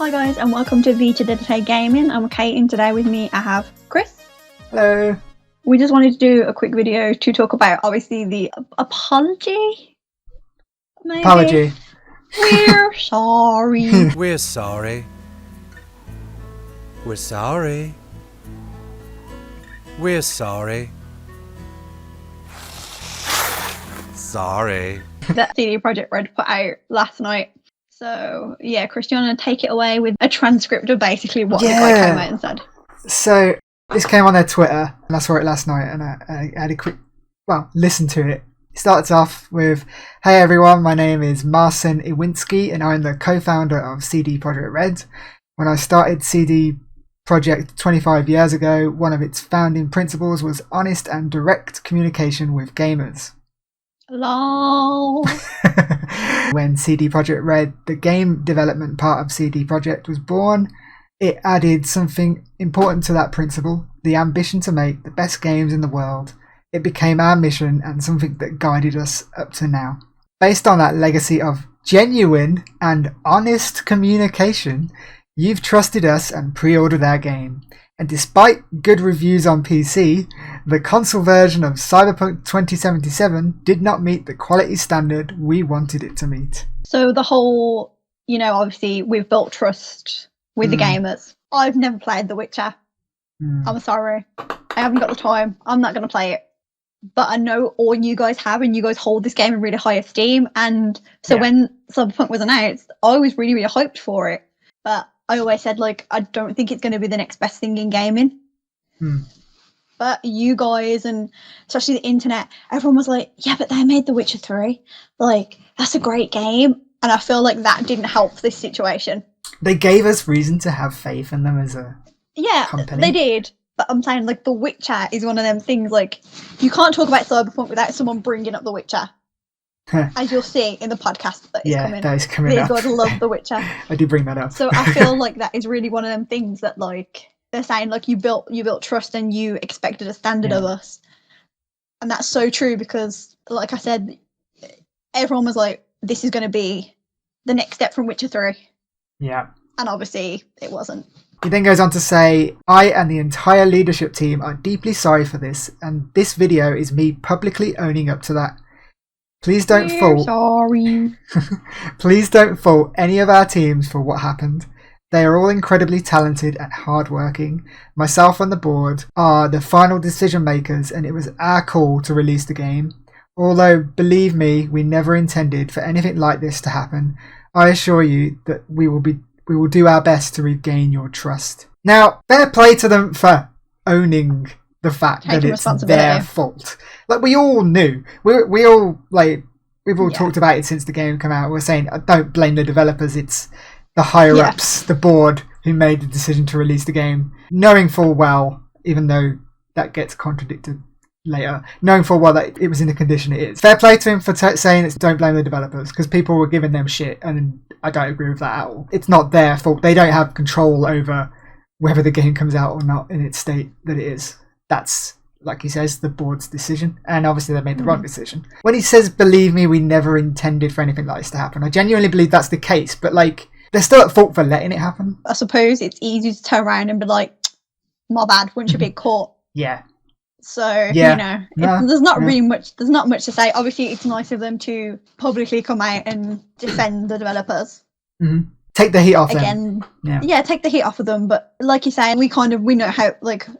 Hi guys, and welcome to Vita Deditae Gaming. I'm Kate, and today with me I have Chris. Hello. We just wanted to do a quick video to talk about, obviously, the apology. Maybe. Apology. We're sorry. We're sorry. We're sorry. We're sorry. Sorry. That CD Projekt Red put out last night. So, yeah, Chris, do you want to take it away with a transcript of basically what the guy came out and said? So, this came on their Twitter, and I saw it last night, and I had a quick, listen to it. It starts off with, "Hey everyone, my name is Marcin Iwinski, and I'm the co-founder of CD Projekt Red. When I started CD Projekt 25 years ago, one of its founding principles was honest and direct communication with gamers." Lol. When CD Projekt Red, the game development part of CD Projekt, was born, it added something important to that principle, the ambition to make the best games in the world. It became our mission and something that guided us up to now. Based on that legacy of genuine and honest communication, you've trusted us and pre-ordered our game. And despite good reviews on PC, the console version of Cyberpunk 2077 did not meet the quality standard we wanted it to meet. So the whole, obviously we've built trust with the gamers. I've never played The Witcher. I'm sorry. I haven't got the time. I'm not going to play it. But I know all you guys have, and you guys hold this game in really high esteem. And so when Cyberpunk was announced, I was really, really hyped for it. But I always said, I don't think it's going to be the next best thing in gaming. But you guys, and especially the internet, everyone was like, yeah, but they made The Witcher 3. That's a great game. And I feel like that didn't help this situation. They gave us reason to have faith in them as a company. They did. But I'm saying, The Witcher is one of them things, you can't talk about Cyberpunk without someone bringing up The Witcher. As you'll see in the podcast that is coming. Yeah, that is coming These up. guys love The Witcher. I do bring that up. So I feel like that is really one of them things that, they're saying, you built trust and you expected a standard of us. And that's so true because, like I said, everyone was like, this is going to be the next step from Witcher 3. Yeah. And obviously it wasn't. He then goes on to say, "I and the entire leadership team are deeply sorry for this, and this video is me publicly owning up to that. Please don't Sorry. Please don't fault any of our teams for what happened. They are all incredibly talented and hardworking. Myself and the board are the final decision makers, and it was our call to release the game. Although, believe me, we never intended for anything like this to happen. I assure you that we will do our best to regain your trust." Now, fair play to them for owning the fact that it's their fault. We all knew. We've all talked about it since the game came out. We're saying, don't blame the developers. It's the higher-ups, the board, who made the decision to release the game, knowing full well, even though that gets contradicted later, knowing full well that it was in the condition it is. Fair play to him for saying it's don't blame the developers, because people were giving them shit, and I don't agree with that at all. It's not their fault. They don't have control over whether the game comes out or not in its state that it is. That's, like he says, the board's decision, and obviously they made the wrong decision. When he says, "Believe me, we never intended for anything like this to happen," I genuinely believe that's the case, but they're still at fault for letting it happen. I suppose it's easy to turn around and be like, my bad, once you're being caught. Yeah. So, there's not much to say. Obviously, it's nice of them to publicly come out and defend the developers. Mm-hmm. Take the heat off them. Yeah, take the heat off of them. But like you say, we know how,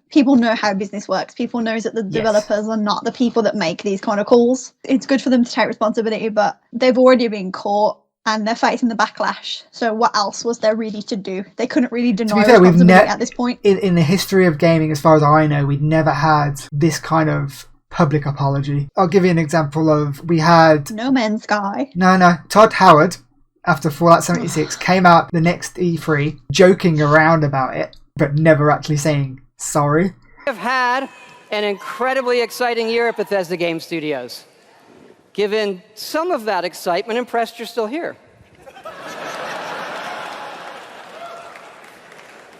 people know how business works. People know that the developers are not the people that make these kind of calls. It's good for them to take responsibility, but they've already been caught and they're facing the backlash. So what else was there really to do? They couldn't really deny responsibility at this point. In the history of gaming, as far as I know, we'd never had this kind of public apology. I'll give you an example of, we had... No Man's Sky. No. Todd Howard, after Fallout 76, came out the next E3 joking around about it, but never actually saying sorry. We have had an incredibly exciting year at Bethesda Game Studios. Given some of that excitement, impressed you're still here.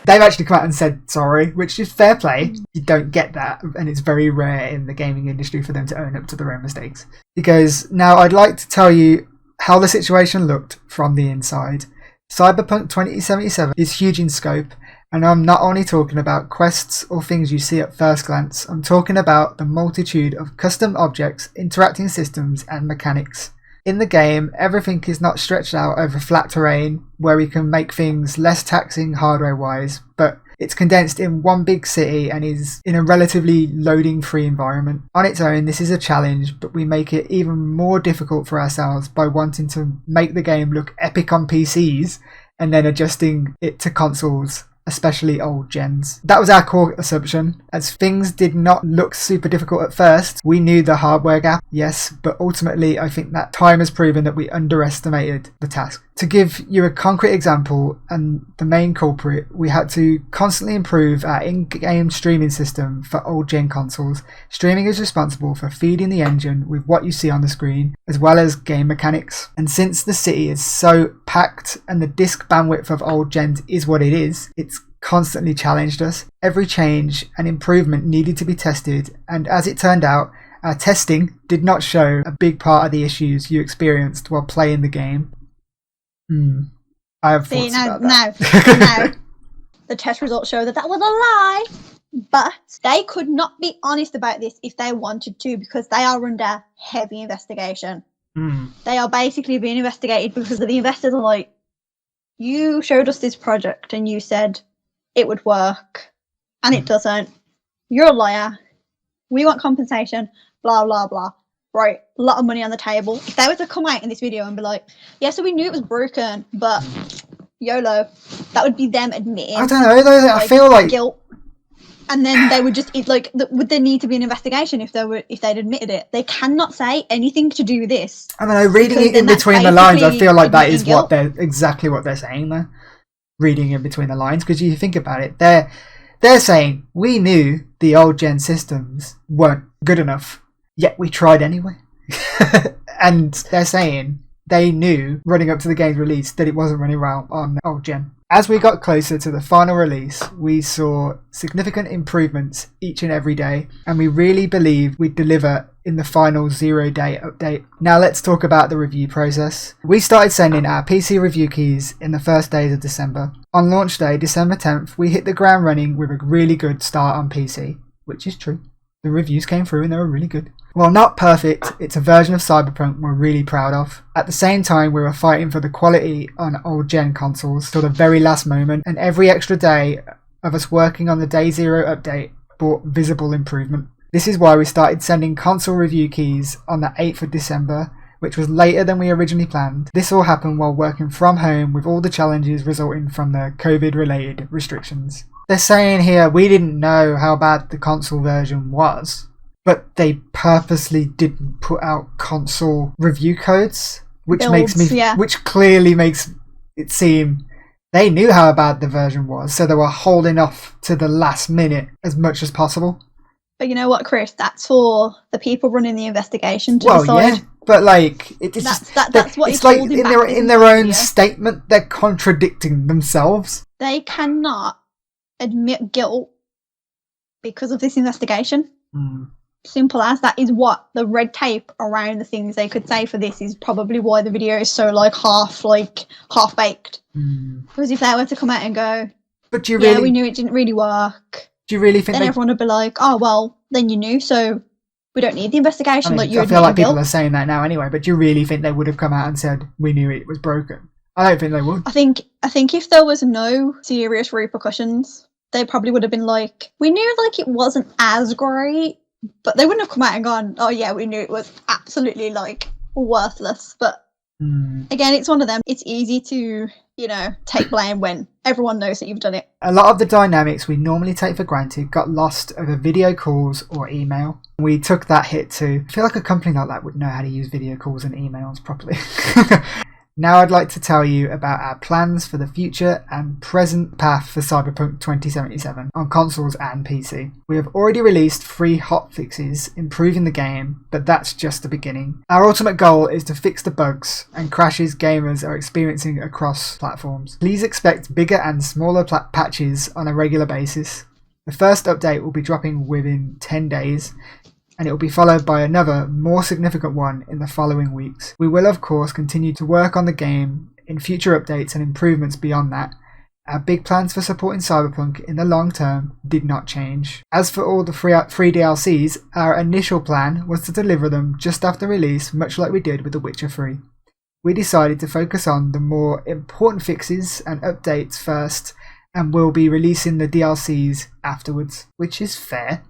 They've actually come out and said sorry, which is fair play. You don't get that, and it's very rare in the gaming industry for them to own up to their own mistakes. He goes, "Now I'd like to tell you how the situation looked from the inside. Cyberpunk 2077 is huge in scope, and I'm not only talking about quests or things you see at first glance, I'm talking about the multitude of custom objects, interacting systems and mechanics. In the game, everything is not stretched out over flat terrain where we can make things less taxing hardware-wise, but it's condensed in one big city and is in a relatively loading-free environment. On its own, this is a challenge, but we make it even more difficult for ourselves by wanting to make the game look epic on PCs and then adjusting it to consoles, especially old gens. That was our core assumption. As things did not look super difficult at first, we knew the hardware gap, yes, but ultimately I think that time has proven that we underestimated the task. To give you a concrete example, and the main culprit, we had to constantly improve our in-game streaming system for old gen consoles. Streaming is responsible for feeding the engine with what you see on the screen, as well as game mechanics. And since the city is so packed and the disk bandwidth of old gens is what it is, it's constantly challenged us. Every change and improvement needed to be tested, and as it turned out, our testing did not show a big part of the issues you experienced while playing the game. I have thoughts about that. No. The test results show that was a lie. But they could not be honest about this if they wanted to, because they are under heavy investigation. They are basically being investigated because the investors are like, you showed us this project and you said it would work and it doesn't. You're a liar. We want compensation, blah, blah, blah. Right, a lot of money on the table. If they were to come out in this video and be like, yeah, so we knew it was broken, but YOLO, that would be them admitting. I don't know, though. I feel like guilt. And then they would just would there need to be an investigation if they'd admitted it? They cannot say anything to do with this. I don't know. Reading it in between the lines, I feel like that is what they're exactly what they're saying there. Reading in between the lines, because you think about it, they're saying we knew the old gen systems weren't good enough. Yet we tried anyway. And they're saying they knew running up to the game's release that it wasn't running well on old gen. As we got closer to the final release, we saw significant improvements each and every day, and we really believe we'd deliver in the final 0-day update. Now let's talk about the review process. We started sending our PC review keys in the first days of December. On launch day, December 10th, we hit the ground running with a really good start on PC, which is true. The reviews came through and they were really good. While not perfect, it's a version of Cyberpunk we're really proud of. At the same time, we were fighting for the quality on old gen consoles till the very last moment, and every extra day of us working on the Day Zero update brought visible improvement. This is why we started sending console review keys on the 8th of December, which was later than we originally planned. This all happened while working from home with all the challenges resulting from the COVID-related restrictions. They're saying here we didn't know how bad the console version was, but they purposely didn't put out console review codes, which which clearly makes it seem they knew how bad the version was, so they were holding off to the last minute as much as possible. But you know what, Chris? That's for the people running the investigation to decide. Yeah, but like that's what it's like in their own statement. They're contradicting themselves. They cannot admit guilt because of this investigation. Simple as that. Is what the red tape around the things they could say for this is probably why the video is so half baked. Because if they were to come out and go, but we knew it didn't really work, do you really think then everyone would be like, oh well, then you knew, so we don't need the investigation. I feel like people are saying that now anyway, but do you really think they would have come out and said we knew it was broken? I don't think they would. I think if there was no serious repercussions, they probably would have been like, we knew it wasn't as great, but they wouldn't have come out and gone, oh yeah, we knew it was absolutely worthless. But again, it's one of them. It's easy to, take blame when everyone knows that you've done it. A lot of the dynamics we normally take for granted got lost over video calls or email. We took that hit too. I feel like a company like that would know how to use video calls and emails properly. Now I'd like to tell you about our plans for the future and present path for Cyberpunk 2077 on consoles and PC. We have already released 3 hotfixes improving the game, but that's just the beginning. Our ultimate goal is to fix the bugs and crashes gamers are experiencing across platforms. Please expect bigger and smaller patches on a regular basis. The first update will be dropping within 10 days, and it will be followed by another, more significant one in the following weeks. We will of course continue to work on the game in future updates and improvements beyond that, our big plans for supporting Cyberpunk in the long term did not change. As for all the free DLCs, our initial plan was to deliver them just after release, much like we did with The Witcher 3. We decided to focus on the more important fixes and updates first, and we'll be releasing the DLCs afterwards, which is fair.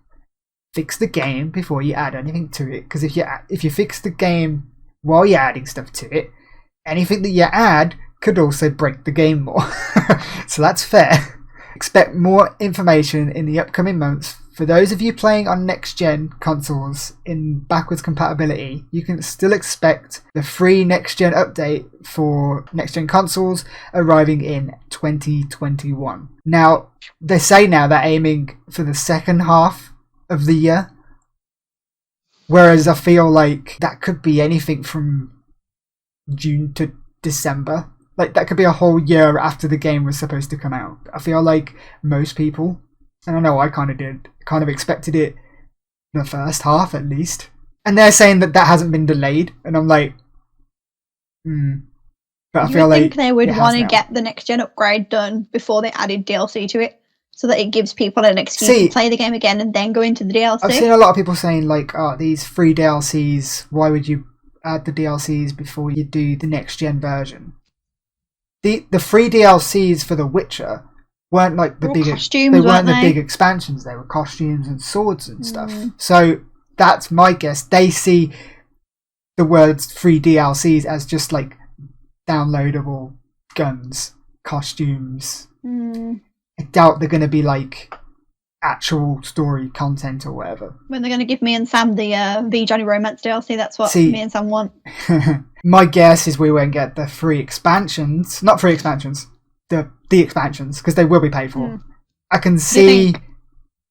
Fix the game before you add anything to it, because if you fix the game while you're adding stuff to it, anything that you add could also break the game more. So that's fair. Expect more information in the upcoming months. For those of you playing on next-gen consoles in backwards compatibility, you can still expect the free next-gen update for next-gen consoles arriving in 2021. Now, they say now they're aiming for the second half of the year, whereas I feel like that could be anything from June to December. Like, that could be a whole year after the game was supposed to come out. I feel like most people, and I know I kind of did, kind of expected it the first half at least. And they're saying that hasn't been delayed, and I'm like, But I feel like you think they would want to get the next gen upgrade done before they added DLC to it, so that it gives people an excuse to play the game again and then go into the DLC. I've seen a lot of people saying like, "Oh, these free DLCs. Why would you add the DLCs before you do the next gen version?" The free DLCs for The Witcher weren't like the big costumes. They weren't the big expansions. They were costumes and swords and stuff. So that's my guess. They see the words free DLCs as just like downloadable guns, costumes. I doubt they're going to be like actual story content or whatever. When they're going to give me and Sam the Johnny Romance DLC, that's what me and Sam want. My guess is we won't get the free expansions. Not free expansions. The expansions, because they will be paid for. I can see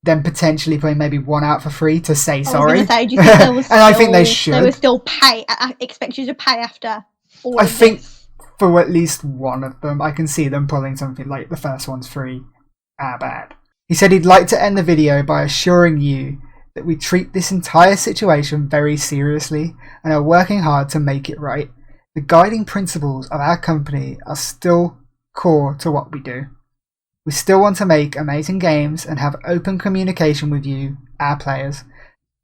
them potentially putting maybe one out for free to say sorry. I was going to say, do you think they will and I think they should. They will still pay. I expect you to pay after all I of think this. For at least one of them, I can see them pulling something like the first one's free. Bad. He said he'd like to end the video by assuring you that we treat this entire situation very seriously and are working hard to make it right. The guiding principles of our company are still core to what we do. We still want to make amazing games and have open communication with you, our players.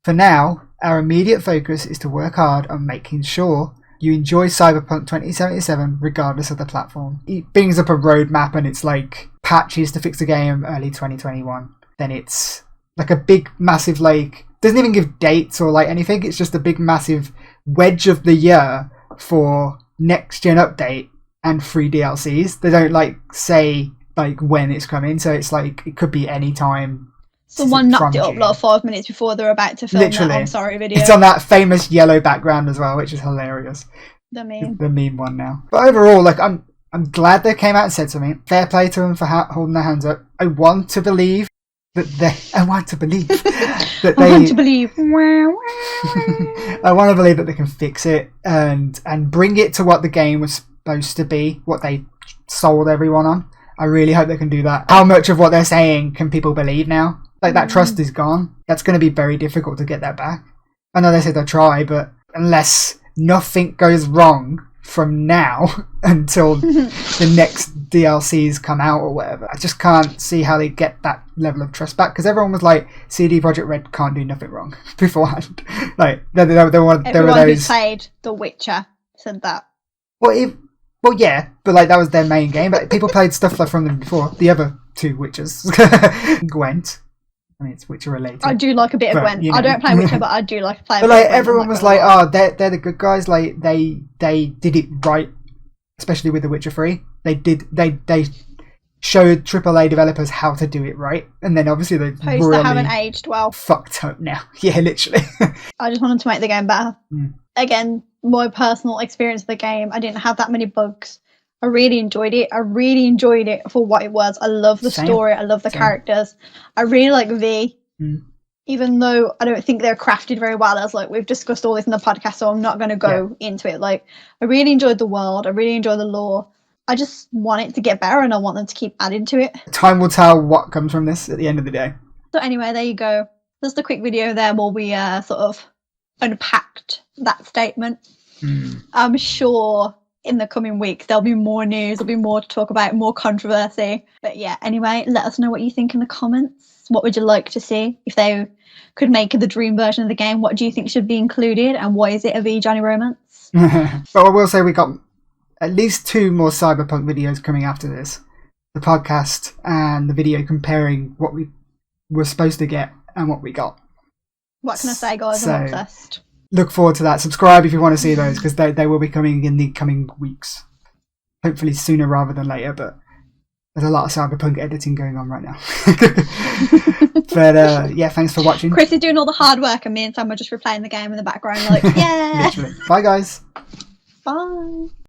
For now, our immediate focus is to work hard on making sure you enjoy Cyberpunk 2077 regardless of the platform. It brings up a roadmap and it's like patches to fix the game early 2021. Then it's like a big massive doesn't even give dates or like anything. It's just a big massive wedge of the year for next gen update and free DLCs. They don't like say like when it's coming, so it's like it could be any time. Someone knocked it up like 5 minutes before they're about to film Literally. that I'm sorry video. It's on that famous yellow background as well, which is hilarious. The meme. The meme one now. But overall, like I'm glad they came out and said something. Fair play to them for holding their hands up. I want to believe that they. I want to believe that they. I want to believe. I want to believe that they can fix it and bring it to what the game was supposed to be, what they sold everyone on. I really hope they can do that. How much of what they're saying can people believe now? Like, that trust is gone. That's going to be very difficult to get that back. I know they said they'll try, but unless nothing goes wrong from now until the next DLCs come out or whatever, I just can't see how they get that level of trust back, because everyone was like, CD Projekt Red can't do nothing wrong beforehand. Like, everyone who played The Witcher said that. Well, yeah, but like that was their main game. But people played stuff like from them before. The other two Witchers, Gwent. I mean, it's Witcher related. I do like a bit of Gwent. You know. I don't play Witcher, but I do like playing. But like everyone was like, "Oh, they're the good guys." Like they did it right, especially with The Witcher 3. They showed AAA developers how to do it right, and then obviously they really haven't aged well. Fucked up now. Yeah, literally. I just wanted to make the game better. Again, my personal experience of the game, I didn't have that many bugs. I really enjoyed it. I really enjoyed it for what it was. I love the story. I love the characters. I really like V. Even though I don't think they're crafted very well, as like we've discussed all this in the podcast, so I'm not going to go into it. Like, I really enjoyed the world. I really enjoyed the lore. I just want it to get better, and I want them to keep adding to it. Time will tell what comes from this at the end of the day. So anyway, there you go. Just a quick video there where we sort of unpacked that statement. I'm sure in the coming weeks there'll be more news, there'll be more to talk about, more controversy. But yeah, anyway, let us know what you think in the comments. What would you like to see? If they could make the dream version of the game, what do you think should be included, and why is it a V Johnny romance? But I will say we got at least 2 more Cyberpunk videos coming after this. The podcast and the video comparing what we were supposed to get and what we got. What can I say, guys? I'm obsessed. Look forward to that. Subscribe if you want to see those, because they will be coming in the coming weeks. Hopefully sooner rather than later, but there's a lot of Cyberpunk editing going on right now. But yeah, thanks for watching. Chris is doing all the hard work and me and Sam are just replaying the game in the background like, yeah. Literally. Bye guys. Bye.